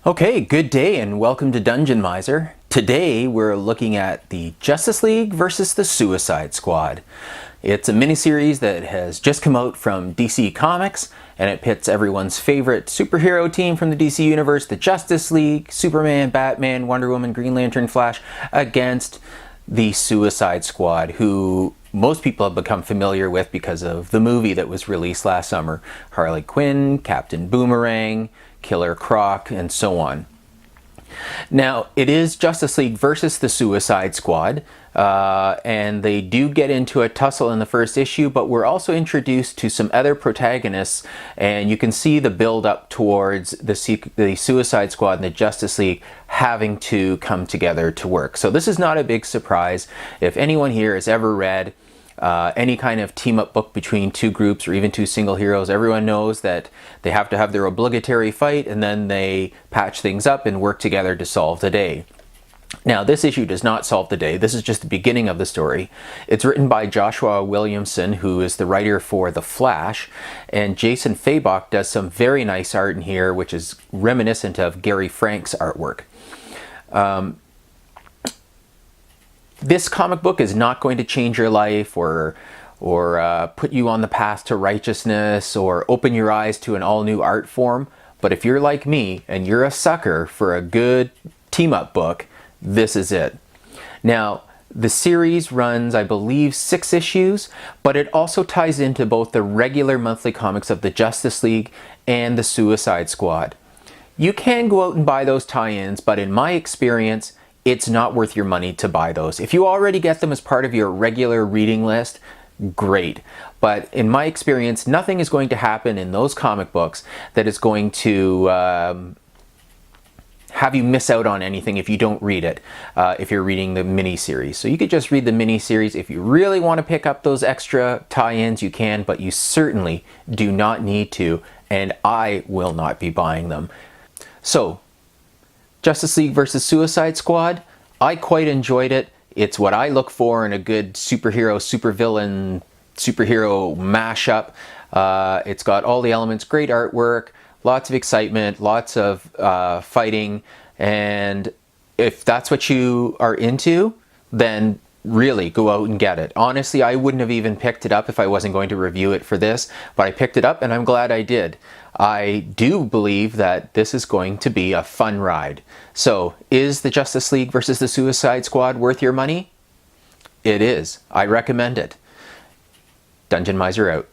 Okay, good day and welcome to Dungeon Mizer. Today we're looking at the Justice League versus the Suicide Squad. It's a miniseries that has just come out from DC Comics, and it pits everyone's favorite superhero team from the DC Universe, the Justice League, Superman, Batman, Wonder Woman, Green Lantern, Flash, against the Suicide Squad, who most people have become familiar with because of the movie that was released last summer. Harley Quinn, Captain Boomerang, Killer Croc, and so on. Now, it is Justice League versus the Suicide Squad, and they do get into a tussle in the first issue, but we're also introduced to some other protagonists, and you can see the build up towards the Suicide Squad and the Justice League having to come together to work. So this is not a big surprise. If anyone here has ever read any kind of team-up book between two groups or even two single heroes, everyone knows that they have to have their obligatory fight and then they patch things up and work together to solve the day. Now, this issue does not solve the day. This is just the beginning of the story. It's written by Joshua Williamson, who is the writer for The Flash, and Jason Fabok does some very nice art in here, which is reminiscent of Gary Frank's artwork. This comic book is not going to change your life or put you on the path to righteousness or open your eyes to an all-new art form. But if you're like me and you're a sucker for a good team-up book, this is it. Now, the series runs, I believe, 6 issues, but it also ties into both the regular monthly comics of the Justice League and the Suicide Squad. You can go out and buy those tie-ins, but in my experience, it's not worth your money to buy those. If you already get them as part of your regular reading list, great. But in my experience, nothing is going to happen in those comic books that is going to have you miss out on anything if you don't read it, if you're reading the mini-series. So you could just read the mini-series. If you really want to pick up those extra tie-ins, you can, but you certainly do not need to, and I will not be buying them. So, Justice League versus Suicide Squad, I quite enjoyed it. It's what I look for in a good superhero, supervillain, superhero mashup. It's got all the elements, great artwork, lots of excitement, lots of fighting, and if that's what you are into, then really go out and get it. Honestly, I wouldn't have even picked it up if I wasn't going to review it for this, but I picked it up and I'm glad I did. I do believe that this is going to be a fun ride. So, is the Justice League versus the Suicide Squad worth your money? It is. I recommend it. Dungeon Mizer out.